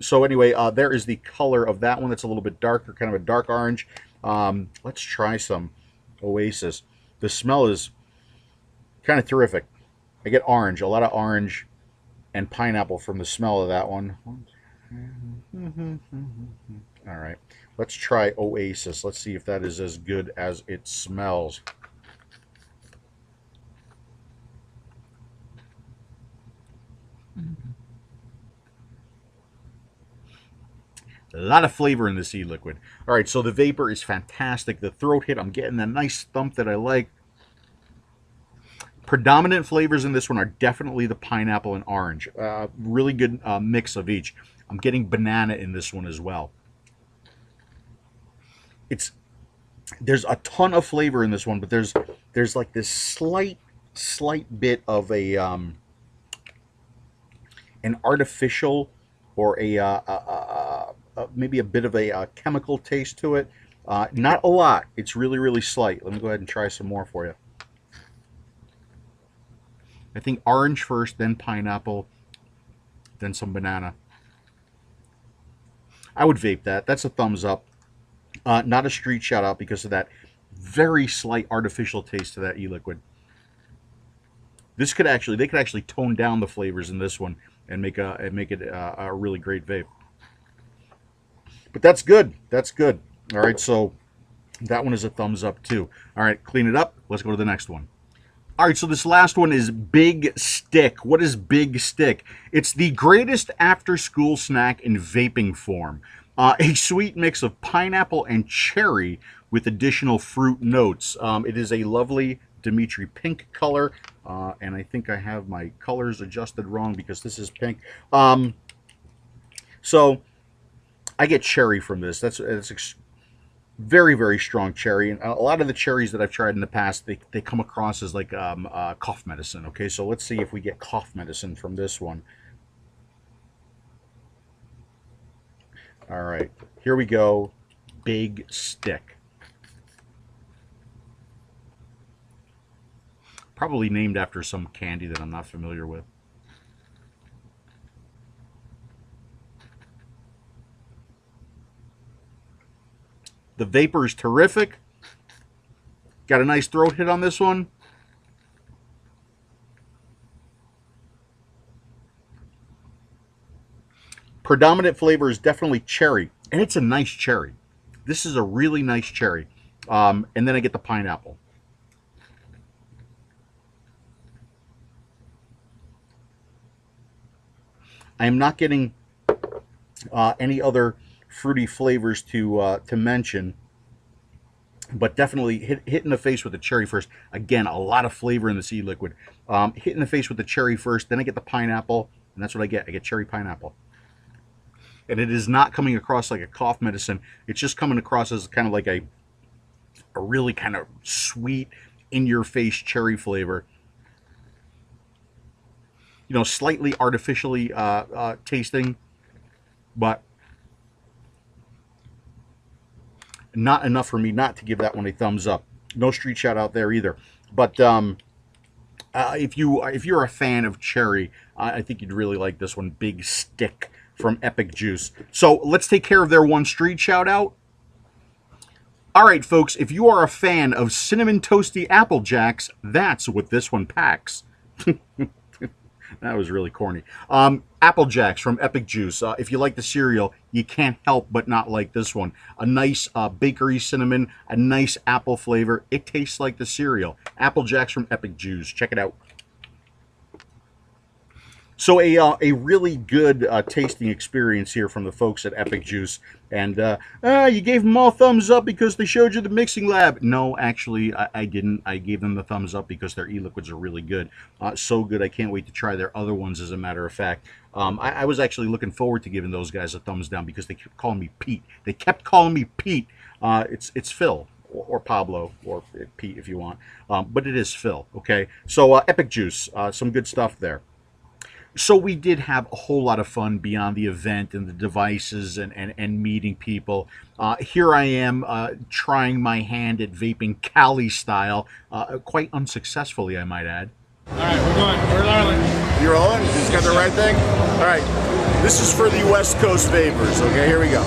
So anyway, there is the color of that one. That's a little bit darker, kind of a dark orange. Let's try some Oasis. The smell is kind of terrific. I get orange, a lot of orange and pineapple from the smell of that one. All right, let's try Oasis. Let's see if that is as good as it smells. A lot of flavor in this e-liquid. All right, so the vapor is fantastic. The throat hit, I'm getting that nice thump that I like. Predominant flavors in this one are definitely the pineapple and orange. Really good mix of each. I'm getting banana in this one as well. There's a ton of flavor in this one, but there's like this slight bit of a an artificial or maybe a bit of a chemical taste to it. Not a lot. It's really slight. Let me go ahead and try some more for you. I think orange first, then pineapple, then some banana. I would vape that. That's a thumbs up. Not a street shout out because of that very slight artificial taste to that e-liquid. They could actually tone down the flavors in this one and make it a really great vape. But that's good. That's good. All right, so that one is a thumbs up too. All right, clean it up. Let's go to the next one. All right, so this last one is Big Stick. What is Big Stick? It's the greatest after-school snack in vaping form. A sweet mix of pineapple and cherry with additional fruit notes. It is a lovely Dimitri pink color, and I think I have my colors adjusted wrong because this is pink. So I get cherry from this. That's very strong cherry, and a lot of the cherries that I've tried in the past, they come across as like cough medicine. Okay, so let's see if we get cough medicine from this one. All right, here we go. Big Stick. Probably named after some candy that I'm not familiar with. The vapor is terrific. Got a nice throat hit on this one. Predominant flavor is definitely cherry, and it's a nice cherry. This is a really nice cherry. And then I get the pineapple. I am not getting any other fruity flavors to mention, but definitely hit in the face with the cherry first. Again, a lot of flavor in this e-liquid. Hit in the face with the cherry first, then I get the pineapple, and that's what I get. I get cherry pineapple. And it is not coming across like a cough medicine. It's just coming across as kind of like a really kind of sweet, in-your-face cherry flavor. You know, slightly artificially tasting, but not enough for me not to give that one a thumbs up. No street shout out there either. But if you're a fan of cherry, I think you'd really like this one, Big Stick from Epic Juice. So let's take care of their one street shout out. All right, folks, if you are a fan of Cinnamon Toasty Apple Jacks, that's what this one packs. That was really corny. Apple Jacks from Epic Juice. If you like the cereal, you can't help but not like this one. A nice bakery cinnamon, a nice apple flavor. It tastes like the cereal. Apple Jacks from Epic Juice. Check it out. So a really good tasting experience here from the folks at Epic Juice. And you gave them all thumbs up because they showed you the mixing lab. No, actually, I didn't. I gave them the thumbs up because their e-liquids are really good. So good, I can't wait to try their other ones, as a matter of fact. I was actually looking forward to giving those guys a thumbs down because they kept calling me Pete. They kept calling me Pete. It's Phil. Or Pablo, or Pete if you want. But it is Phil, okay? So Epic Juice, some good stuff there. So we did have a whole lot of fun beyond the event and the devices and meeting people. Here I am trying my hand at vaping Cali style, quite unsuccessfully, I might add. All right, we're going. We're rolling. You're on? You just got the right thing? All right. This is for the West Coast vapors, okay? Here we go.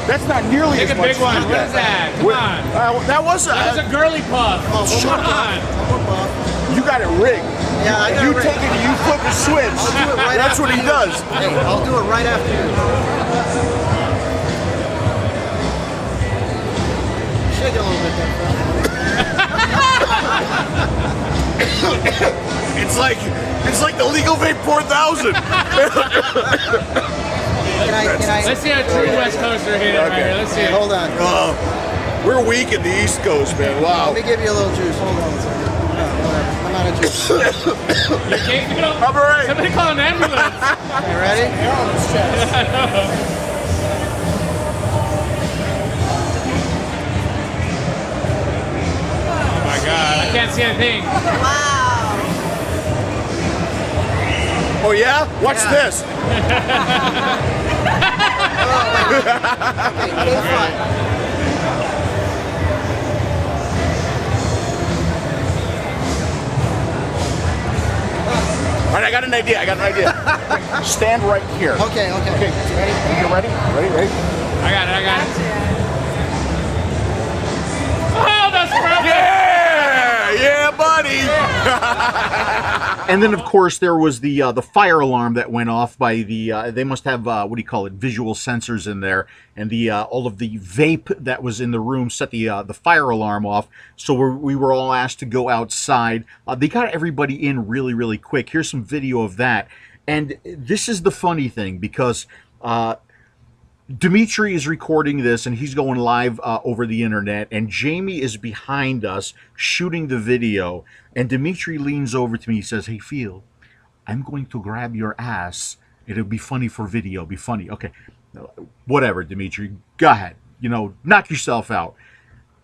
That's not nearly Take as a much big one. as What is that? Come on. that was That was a girly puff. Oh, Come on. one puff. You got it rigged. Yeah, I got you it rigged. take it, you flip a switch. I'll do it right That's after what he you. does. Hey, I'll do it right after you. Shake it a little bit there, It's like the legal vape 4000. Can I? Let's see a true West Coaster hit it right here. Let's see it. Hold on. We're weak in the East Coast, man. Wow. Let me give you a little juice. Hold on a second. No, whatever. I'm out of juice. You can't do it. I'm all right. Somebody call an ambulance. You ready? Oh my God, I can't see a thing. Oh yeah? Watch this. All right, I got an idea. Stand right here. Okay. Okay, ready? You ready? Ready? I got it. Oh, that's perfect. Yeah, buddy. And then, of course, there was the fire alarm that went off by the. They must have what do you call it? Visual sensors in there, and the all of the vape that was in the room set the fire alarm off. So we were all asked to go outside. They got everybody in really, really quick. Here's some video of that, and this is the funny thing because. Dimitri is recording this and he's going live over the internet, and Jamie is behind us shooting the video, and Dimitri leans over to me. He says, "Hey, Phil, I'm going to grab your ass. It'll be funny for video. Be funny." Okay, whatever, Dimitri, go ahead, knock yourself out.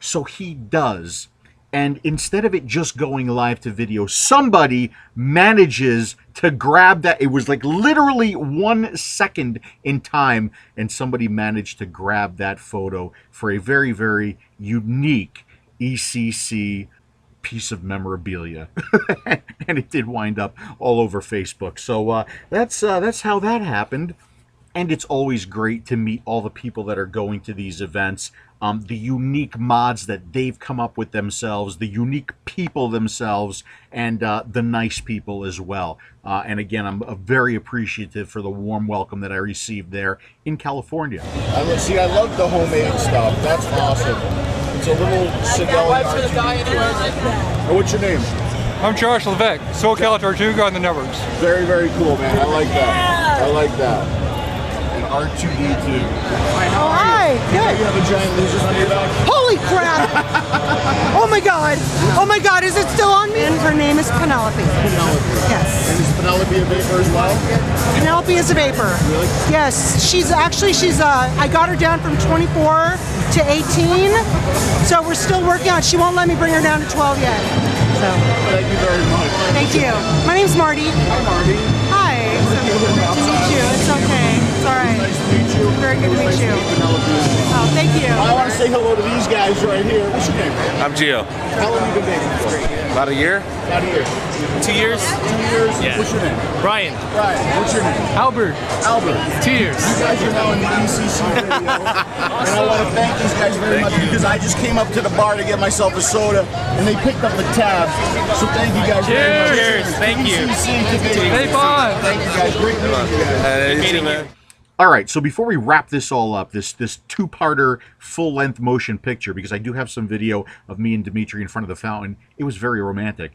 So he does, and instead of it just going live to video, somebody manages to grab that. It was like literally 1 second in time, and somebody managed to grab that photo for a very, very unique ECC piece of memorabilia. And it did wind up all over Facebook. So that's how that happened. And it's always great to meet all the people that are going to these events, the unique mods that they've come up with themselves, the unique people themselves, and the nice people as well. And again, I'm very appreciative for the warm welcome that I received there in California. I love the homemade stuff. That's awesome. It's a little Siddelli R2D2. What's your name? I'm Josh Levesque, SoCal Tortuga on the networks. Very, very cool, man. I like that. R2D2. Oh, hi. Good. You have a giant lizard on your back? Holy crap! Oh my god! Oh my god, is it still on me? And her name is Penelope. Yes. And is Penelope a vapor as well? Penelope is a vapor. Really? Yes. She's I got her down from 24 to 18. So we're still working on it. She won't let me bring her down to 12 yet. So. Thank you very much. Thank you. My name's Marty. Hi, Marty. Hi. So good to meet you. It's okay. It's all right. Nice to meet you. Very good to meet you. Penelope as well. Oh, thank you. I want to say hello to these guys right here. What's your name? I'm Gio. How long have you been dating for? About a year? About a year. 2 years? 2 years? Yeah. What's your name? Brian. Brian. What's your name? Albert. Albert. 2 years. You guys are now in the ECC video. And I want to thank these guys very much because I just came up to the bar to get myself a soda and they picked up the tab. So thank you guys very much. Cheers. Thank you. Thank you guys. Great meeting you guys. All right, so before we wrap this all up, this two-parter full-length motion picture, because I do have some video of me and Dimitri in front of the fountain. It was very romantic.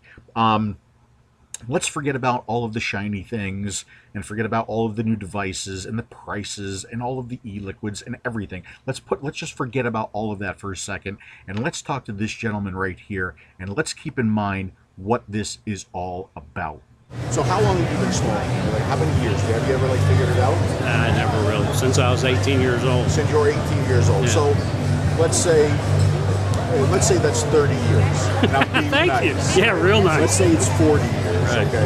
Let's forget about all of the shiny things and forget about all of the new devices and the prices and all of the e-liquids and everything. Let's just forget about all of that for a second, and let's talk to this gentleman right here, and let's keep in mind what this is all about. So how long have you been smoking? Like, how many years? Have you ever figured it out? Never really. Since I was 18 years old. Since you were 18 years old. Yeah. So let's say that's 30 years. Now, being Thank nice. you. Yeah, real nice. Let's say it's 40 years. Right. Okay.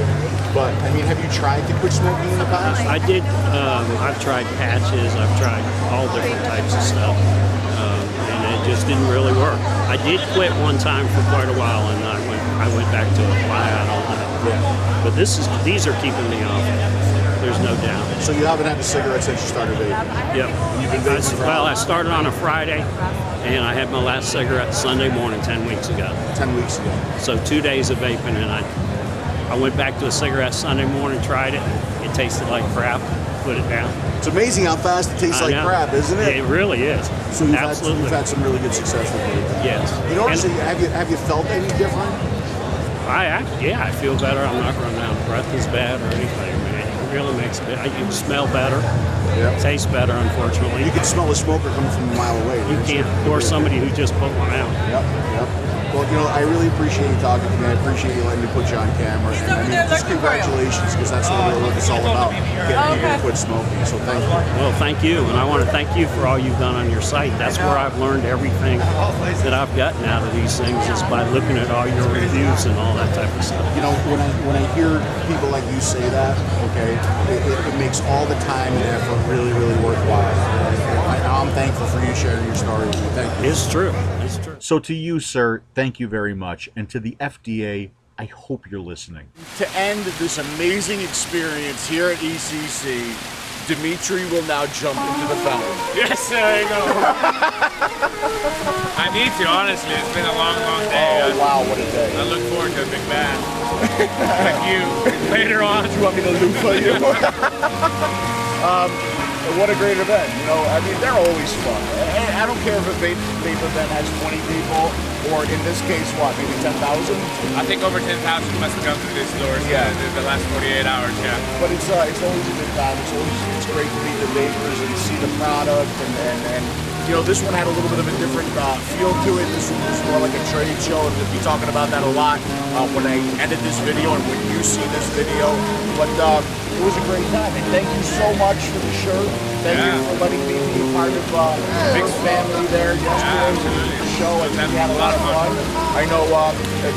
But I mean, have you tried to quit smoking in the past? I did. I've tried patches. I've tried all different types of stuff, and it just didn't really work. I did quit one time for quite a while, and I went back to a fly out all that. Yeah. But these are keeping me off. there's no doubt. So you haven't had a cigarette since you started vaping? Yep. And you've been vaping for Well, I started on a Friday, and I had my last cigarette Sunday morning 10 weeks ago. 10 weeks ago. So 2 days of vaping, and I went back to a cigarette Sunday morning, tried it. It tasted like crap, put it down. It's amazing how fast it tastes I like know. crap, isn't it? It really is. So you've Absolutely. had some really good success with vaping. Yes. You know, And- so have you felt any different? I feel better. I'm not running out of breath as bad or anything. Man, it really makes it. You can smell better. Yeah. Taste better, unfortunately. You can smell a smoker coming from a mile away. You can't. Or somebody who just put one out. Yep, yep. Well, you know, I really appreciate you talking to me. I appreciate you letting me put you on camera. And I mean, just congratulations, because that's really what it's all about. Getting people to quit smoking. So thank you. Well, thank you, and I want to thank you for all you've done on your site. That's where I've learned everything that I've gotten out of these things, is by looking at all your reviews and all that type of stuff. You know, when I hear people like you say that, okay, it makes all the time and effort really, really worthwhile. I'm thankful for you sharing your story with me. Thank you. It's true. It's true. So to you, sir, thank you very much. And to the FDA, I hope you're listening. To end this amazing experience here at ECC, Dimitri will now jump into the fountain. Yes, there you go. I need to, honestly. It's been a long, long day. Oh, wow, what a day. I look forward to a big bath. Like you, later on. Do you want me to loofah you? What a great event. You know, I mean, they're always fun. I don't care if a vape event has 20 people, or in this case, what, maybe 10,000? I think over 10,000 must have come through these doors the last 48 hours, yeah. But it's always a good time. It's great to meet the vapors and see the product, and you know, this one had a little bit of a different feel to it. This one was more like a trade show, and we'll be talking about that a lot when I edit this video and when you see this video. But it was a great time, and thank you so much for the shirt. Thank you for letting me be part of big family there yesterday for the show. I think we had a lot of fun. I know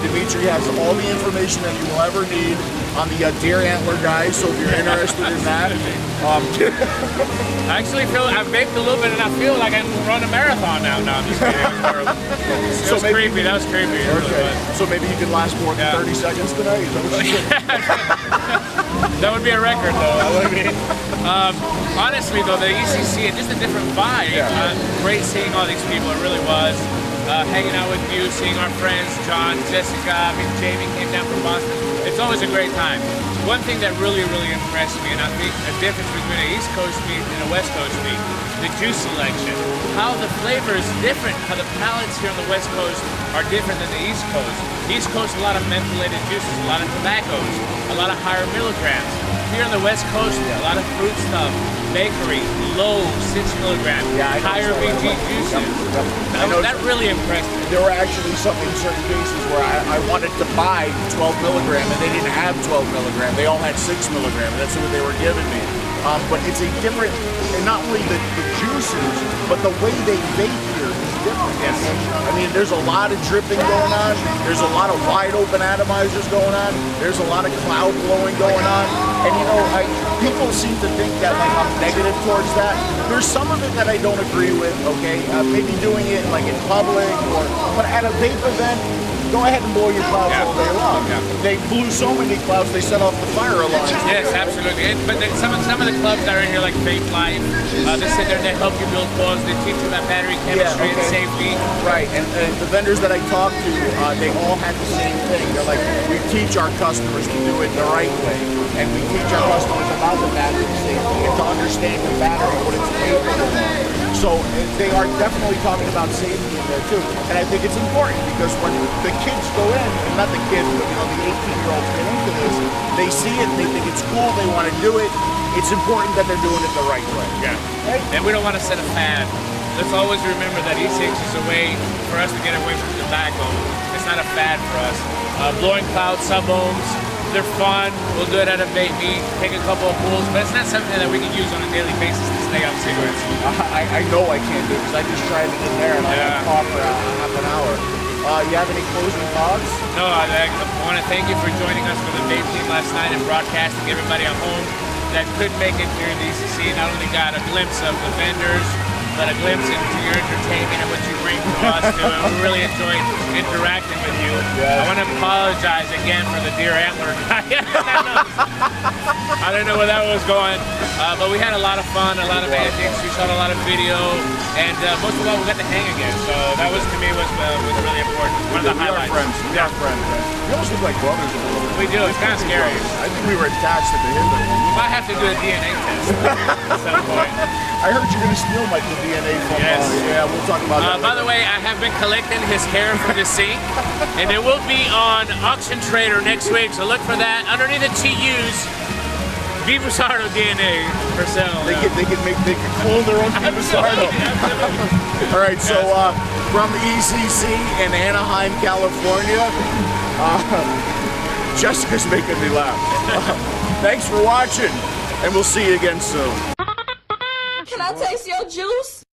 Dimitri has all the information that you will ever need on the deer antler guys, so if you're interested in that. I actually feel, I've vaped a little bit and I feel like I can run a marathon now. No, I'm just kidding. It was creepy, that was creepy. It really was. So maybe you can last more than 30 seconds tonight? Is that what you That would be a record, though. That would be. Honestly, though, the ECC, just a different vibe. Great seeing all these people. It really was. Hanging out with you, seeing our friends, John, Jessica, I mean, Jamie came down from Boston. It's always a great time. One thing that really, really impressed me, and I think a difference between an East Coast meet and a West Coast meet, the juice selection. How the flavor is different, how the palates here on the West Coast are different than the East Coast. East Coast, a lot of mentholated juices, a lot of tobaccos, a lot of higher milligrams. Here on the West Coast, a lot of fruit stuff, bakery, low 6 milligram, higher VG juices. That really impressed me. There were actually some in certain cases where I wanted to buy 12 milligram and they didn't have 12 milligram. They all had 6 milligram. That's what they were giving me. But it's a different, and not only the juices, but the way they vape here is different. Yes. I mean, there's a lot of dripping going on. There's a lot of wide open atomizers going on. There's a lot of cloud blowing going on. And you know, people seem to think that like I'm negative towards that. There's some of it that I don't agree with, okay? Maybe doing it like in public, but at a vape event, go ahead and blow your clouds all day long. They blew so many clouds, they set off the fire alarm. Yes, absolutely. But some of the clubs that are in here, like Vape Life, they sit there and they help you build clothes. They teach you about battery chemistry and safety. Right, and the vendors that I talked to, they all had the same thing. They're like, we teach our customers to do it the right way, and we teach our customers about the battery safety and to understand the battery, what it's capable of. So they are definitely talking about safety in there too, and I think it's important because when the kids go in, and not the kids, but you know, the 18-year-olds get into this, they see it, they think it's cool, they want to do it. It's important that they're doing it the right way. Yeah. Right? And we don't want to set a fad. Let's always remember that E6 is a way for us to get away from tobacco. It's not a fad for us. Blowing clouds, sub-ohms, they're fun. We'll do it at a vape meet, take a couple of pulls, but it's not something that we can use on a daily basis to stay off cigarettes. I know I can't do it because I just tried it in there and I talked for half an hour. You have any closing thoughts? No, I want to thank you for joining us for the vape team last night and broadcasting everybody at home that couldn't make it here in the ECC. Not only got a glimpse of the vendors, but a glimpse into your entertainment and what you bring to us. Too. And we really enjoyed interacting with you. I want to apologize again for the deer antler guy. I didn't know where that was going, but we had a lot of fun, a lot of antics. We shot a lot of video, and most of all, we got to hang again. So that was, to me, was really important. One of the highlights. We are friends. We almost look like brothers a little bit. We do. It's kind of scary. I think we were attached at the hip. We might have to do a DNA test at some point. I heard you're going to steal Michael's DNA from Yes. yeah, we'll talk about that. By the way, I have been collecting his hair from the sink, and it will be on Auction Trader next week, so look for that. Underneath it, she used PBusardo DNA for sale. They can clone their own PBusardo. All right, so from ECC in Anaheim, California, Jessica's making me laugh. Thanks for watching, and we'll see you again soon. Can I taste your juice?